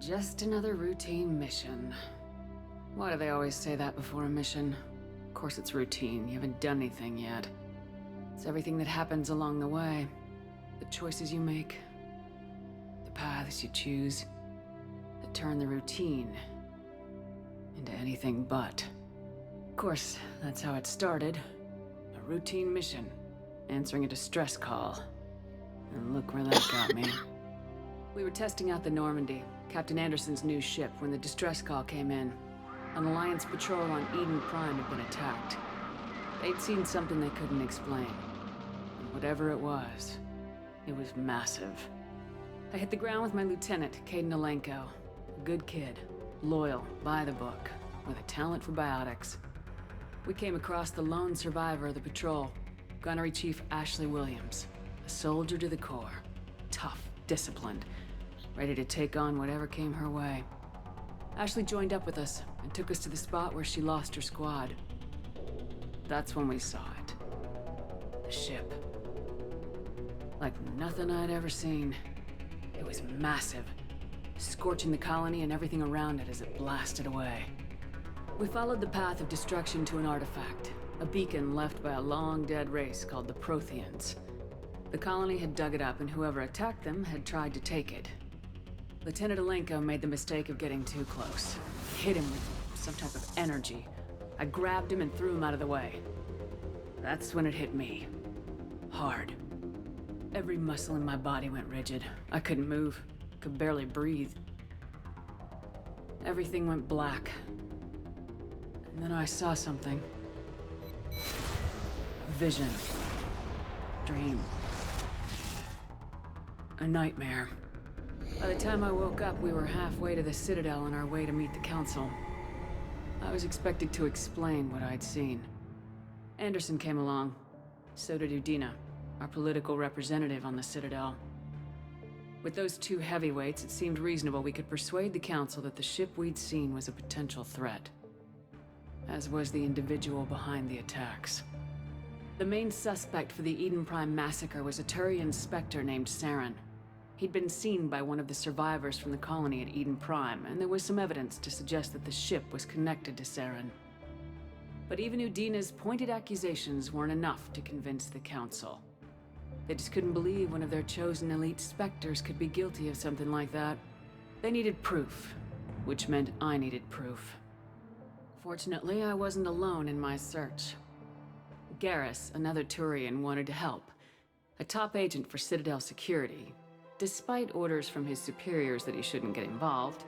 Just another routine mission. Why do they always say that before a mission? Of course it's routine, you haven't done anything yet. It's everything that happens along the way. The choices you make, the paths you choose, that turn the routine into anything but. Of course, that's how it started. A routine mission, answering a distress call. And look where that got me. We were testing out the Normandy, Captain Anderson's new ship, when the distress call came in. An Alliance patrol on Eden Prime had been attacked. They'd seen something they couldn't explain. And whatever it was massive. I hit the ground with my lieutenant, Caden Alenko. A good kid, loyal, by the book, with a talent for biotics. We came across the lone survivor of the patrol, Gunnery Chief Ashley Williams. A soldier to the core. Tough, disciplined, ready to take on whatever came her way. Ashley joined up with us and took us to the spot where she lost her squad. That's when we saw it. The ship. Like nothing I'd ever seen. It was massive, scorching the colony and everything around it as it blasted away. We followed the path of destruction to an artifact, a beacon left by a long-dead race called the Protheans. The colony had dug it up, and whoever attacked them had tried to take it. Lieutenant Alenko made the mistake of getting too close. Hit him with some type of energy. I grabbed him and threw him out of the way. That's when it hit me. Hard. Every muscle in my body went rigid. I couldn't move, could barely breathe. Everything went black. And then I saw something. A vision. Dream. A nightmare. By the time I woke up, we were halfway to the Citadel on our way to meet the Council. I was expected to explain what I'd seen. Anderson came along. So did Udina, our political representative on the Citadel. With those two heavyweights, it seemed reasonable we could persuade the Council that the ship we'd seen was a potential threat. As was the individual behind the attacks. The main suspect for the Eden Prime massacre was a Turian Spectre named Saren. He'd been seen by one of the survivors from the colony at Eden Prime, and there was some evidence to suggest that the ship was connected to Saren. But even Udina's pointed accusations weren't enough to convince the Council. They just couldn't believe one of their chosen elite Spectres could be guilty of something like that. They needed proof, which meant I needed proof. Fortunately, I wasn't alone in my search. Garrus, another Turian, wanted to help. A top agent for Citadel security. Despite orders from his superiors that he shouldn't get involved,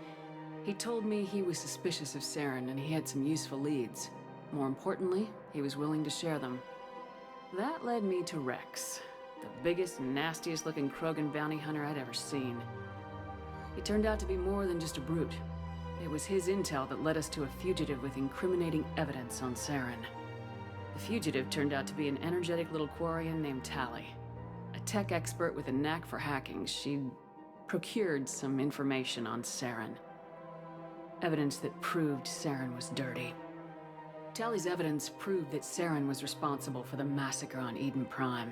he told me he was suspicious of Saren and he had some useful leads. More importantly, he was willing to share them. That led me to Rex, the biggest, nastiest looking Krogan bounty hunter I'd ever seen. He turned out to be more than just a brute. It was his intel that led us to a fugitive with incriminating evidence on Saren. The fugitive turned out to be an energetic little Quarian named Tally. A tech expert with a knack for hacking, she'd procured some information on Saren. Evidence that proved Saren was dirty. Tally's evidence proved that Saren was responsible for the massacre on Eden Prime,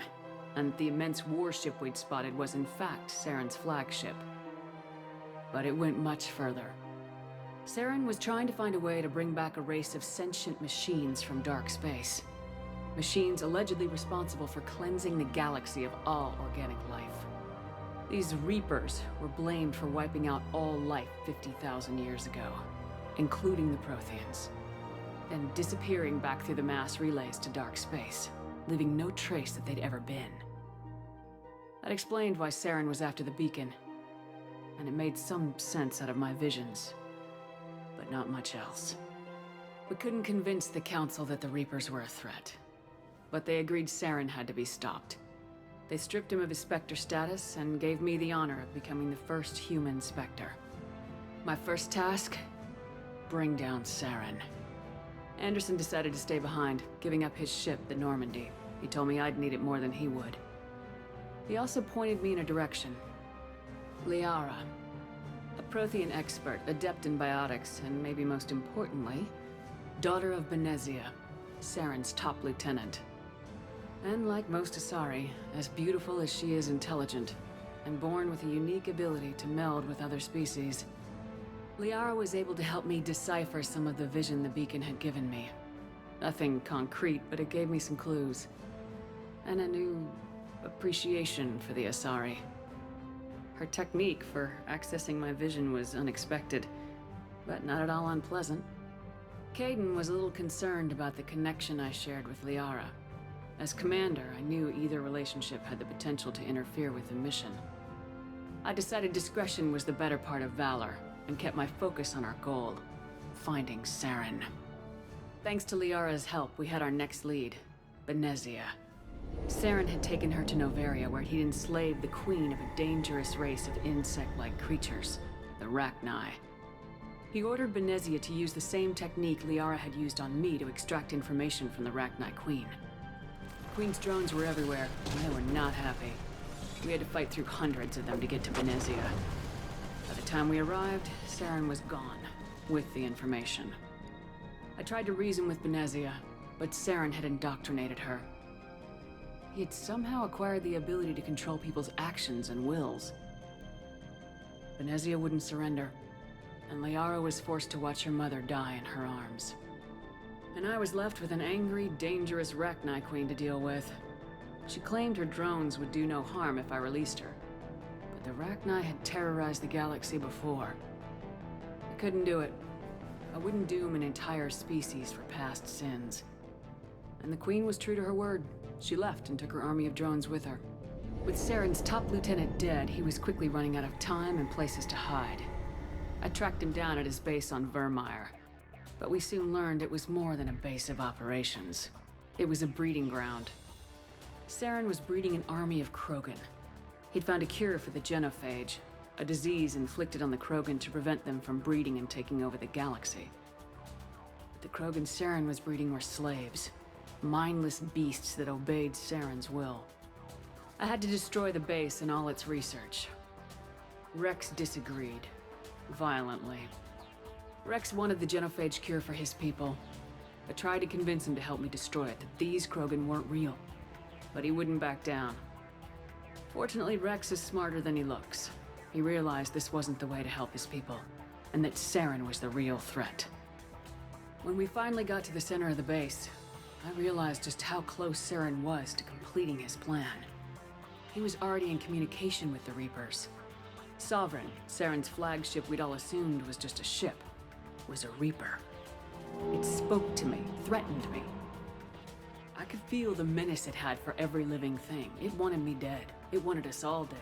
and the immense warship we'd spotted was in fact Saren's flagship. But it went much further. Saren was trying to find a way to bring back a race of sentient machines from dark space. Machines allegedly responsible for cleansing the galaxy of all organic life. These Reapers were blamed for wiping out all life 50,000 years ago, including the Protheans, then disappearing back through the mass relays to dark space, leaving no trace that they'd ever been. That explained why Saren was after the beacon, and it made some sense out of my visions, but not much else. We couldn't convince the Council that the Reapers were a threat. But they agreed Saren had to be stopped. They stripped him of his Spectre status and gave me the honor of becoming the first human Spectre. My first task? Bring down Saren. Anderson decided to stay behind, giving up his ship, the Normandy. He told me I'd need it more than he would. He also pointed me in a direction. Liara. A Prothean expert, adept in biotics, and maybe most importantly, daughter of Benezia, Saren's top lieutenant. And like most Asari, as beautiful as she is intelligent, and born with a unique ability to meld with other species. Liara was able to help me decipher some of the vision the beacon had given me. Nothing concrete, but it gave me some clues. And a new appreciation for the Asari. Her technique for accessing my vision was unexpected, but not at all unpleasant. Kaidan was a little concerned about the connection I shared with Liara. As commander, I knew either relationship had the potential to interfere with the mission. I decided discretion was the better part of valor, and kept my focus on our goal, finding Saren. Thanks to Liara's help, we had our next lead, Benezia. Saren had taken her to Noveria, where he'd enslaved the queen of a dangerous race of insect-like creatures, the Rachni. He ordered Benezia to use the same technique Liara had used on me to extract information from the Rachni queen. The queen's drones were everywhere, and they were not happy. We had to fight through hundreds of them to get to Benezia. By the time we arrived, Saren was gone, with the information. I tried to reason with Benezia, but Saren had indoctrinated her. He had somehow acquired the ability to control people's actions and wills. Benezia wouldn't surrender, and Liara was forced to watch her mother die in her arms. And I was left with an angry, dangerous Rachni queen to deal with. She claimed her drones would do no harm if I released her. But the Rachni had terrorized the galaxy before. I couldn't do it. I wouldn't doom an entire species for past sins. And the queen was true to her word. She left and took her army of drones with her. With Saren's top lieutenant dead, he was quickly running out of time and places to hide. I tracked him down at his base on Vermeer, but we soon learned it was more than a base of operations. It was a breeding ground. Saren was breeding an army of Krogan. He'd found a cure for the genophage, a disease inflicted on the Krogan to prevent them from breeding and taking over the galaxy. But the Krogan Saren was breeding were slaves, mindless beasts that obeyed Saren's will. I had to destroy the base and all its research. Rex disagreed, violently. Rex wanted the genophage cure for his people. I tried to convince him to help me destroy it, that these Krogan weren't real. But he wouldn't back down. Fortunately, Rex is smarter than he looks. He realized this wasn't the way to help his people, and that Saren was the real threat. When we finally got to the center of the base, I realized just how close Saren was to completing his plan. He was already in communication with the Reapers. Sovereign, Saren's flagship we'd all assumed was just a ship, was a Reaper. It spoke to me, threatened me. I could feel the menace it had for every living thing. It wanted me dead. It wanted us all dead.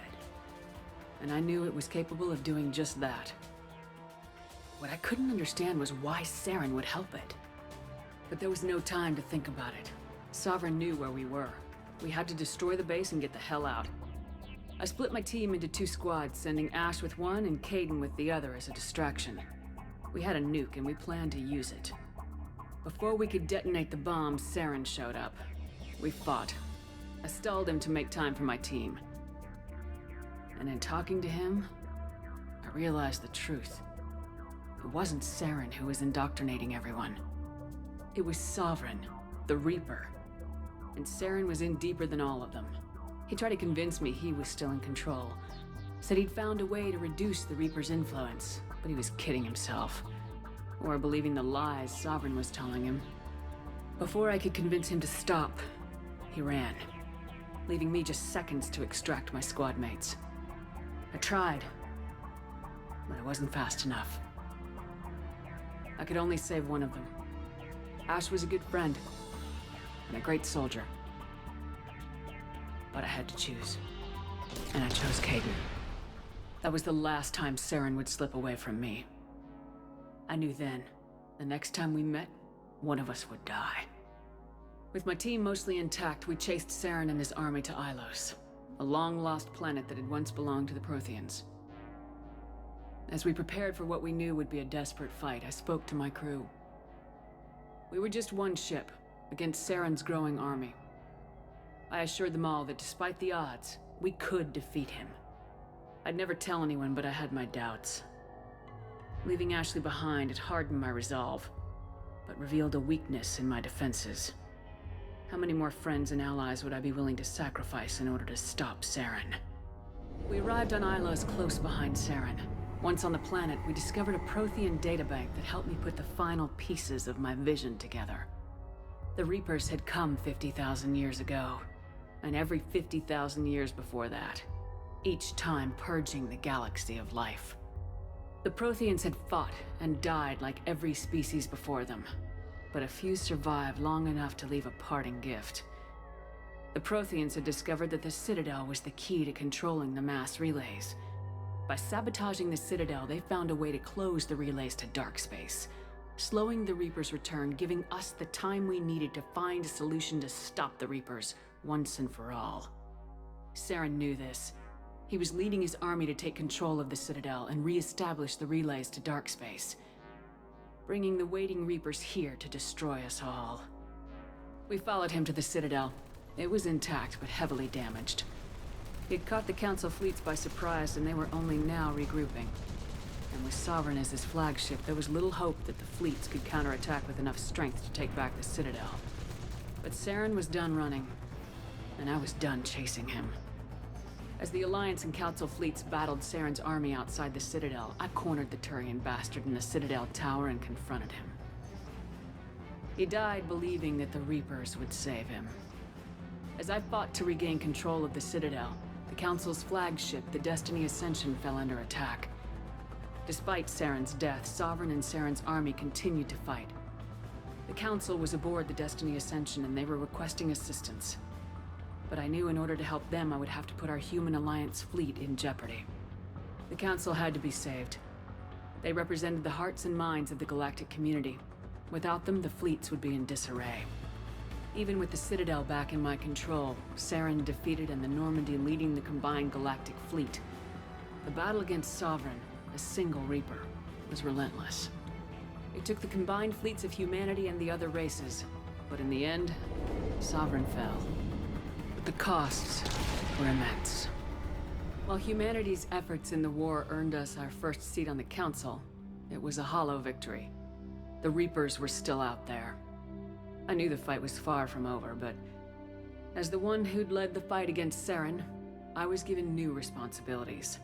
And I knew it was capable of doing just that. What I couldn't understand was why Saren would help it. But there was no time to think about it. Sovereign knew where we were. We had to destroy the base and get the hell out. I split my team into 2 squads, sending Ash with one and Kaidan with the other as a distraction. We had a nuke and we planned to use it. Before we could detonate the bomb, Saren showed up. We fought. I stalled him to make time for my team. And in talking to him, I realized the truth. It wasn't Saren who was indoctrinating everyone. It was Sovereign, the Reaper. And Saren was in deeper than all of them. He tried to convince me he was still in control. Said he'd found a way to reduce the Reaper's influence, but he was kidding himself. Or believing the lies Sovereign was telling him. Before I could convince him to stop, he ran, leaving me just seconds to extract my squad mates. I tried, but I wasn't fast enough. I could only save one of them. Ash was a good friend, and a great soldier. But I had to choose, and I chose Kaidan. That was the last time Saren would slip away from me. I knew then, the next time we met, one of us would die. With my team mostly intact, we chased Saren and his army to Ilos, a long-lost planet that had once belonged to the Protheans. As we prepared for what we knew would be a desperate fight, I spoke to my crew. We were just one ship, against Saren's growing army. I assured them all that despite the odds, we could defeat him. I'd never tell anyone, but I had my doubts. Leaving Ashley behind had hardened my resolve, but revealed a weakness in my defenses. How many more friends and allies would I be willing to sacrifice in order to stop Saren? We arrived on Ilos close behind Saren. Once on the planet, we discovered a Prothean databank that helped me put the final pieces of my vision together. The Reapers had come 50,000 years ago, and every 50,000 years before that, each time purging the galaxy of life. The Protheans had fought and died like every species before them, but a few survived long enough to leave a parting gift. The Protheans had discovered that the Citadel was the key to controlling the mass relays. By sabotaging the Citadel, they found a way to close the relays to dark space, slowing the Reapers' return, giving us the time we needed to find a solution to stop the Reapers once and for all. Saren knew this. He was leading his army to take control of the Citadel and re-establish the relays to dark space, bringing the waiting Reapers here to destroy us all. We followed him to the Citadel. It was intact, but heavily damaged. He had caught the Council fleets by surprise, and they were only now regrouping. And with Sovereign as his flagship, there was little hope that the fleets could counterattack with enough strength to take back the Citadel. But Saren was done running, and I was done chasing him. As the Alliance and Council fleets battled Saren's army outside the Citadel, I cornered the Turian bastard in the Citadel tower and confronted him. He died believing that the Reapers would save him. As I fought to regain control of the Citadel, the Council's flagship, the Destiny Ascension, fell under attack. Despite Saren's death, Sovereign and Saren's army continued to fight. The Council was aboard the Destiny Ascension and they were requesting assistance. But I knew in order to help them, I would have to put our human Alliance fleet in jeopardy. The Council had to be saved. They represented the hearts and minds of the galactic community. Without them, the fleets would be in disarray. Even with the Citadel back in my control, Saren defeated and the Normandy leading the combined galactic fleet, the battle against Sovereign, a single Reaper, was relentless. It took the combined fleets of humanity and the other races, but in the end, Sovereign fell. But the costs were immense. While humanity's efforts in the war earned us our first seat on the Council, it was a hollow victory. The Reapers were still out there. I knew the fight was far from over, but as the one who'd led the fight against Saren, I was given new responsibilities.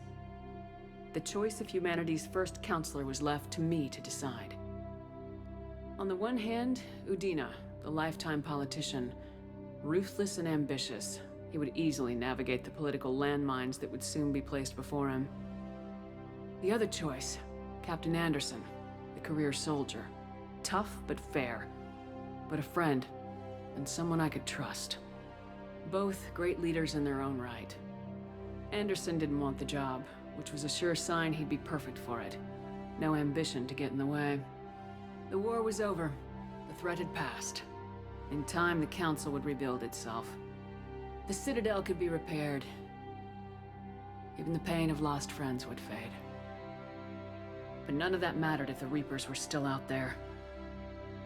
The choice of humanity's first counselor was left to me to decide. On the one hand, Udina, the lifetime politician, ruthless and ambitious. He would easily navigate the political landmines that would soon be placed before him. The other choice, Captain Anderson, the career soldier. Tough but fair, but a friend, and someone I could trust. Both great leaders in their own right. Anderson didn't want the job, which was a sure sign he'd be perfect for it. No ambition to get in the way. The war was over. The threat had passed. In time, the Council would rebuild itself. The Citadel could be repaired. Even the pain of lost friends would fade. But none of that mattered if the Reapers were still out there.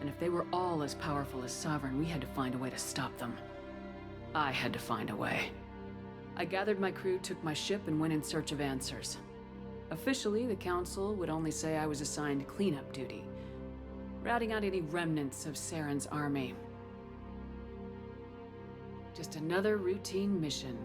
And if they were all as powerful as Sovereign, we had to find a way to stop them. I had to find a way. I gathered my crew, took my ship, and went in search of answers. Officially, the Council would only say I was assigned cleanup duty, routing out any remnants of Saren's army. Just another routine mission.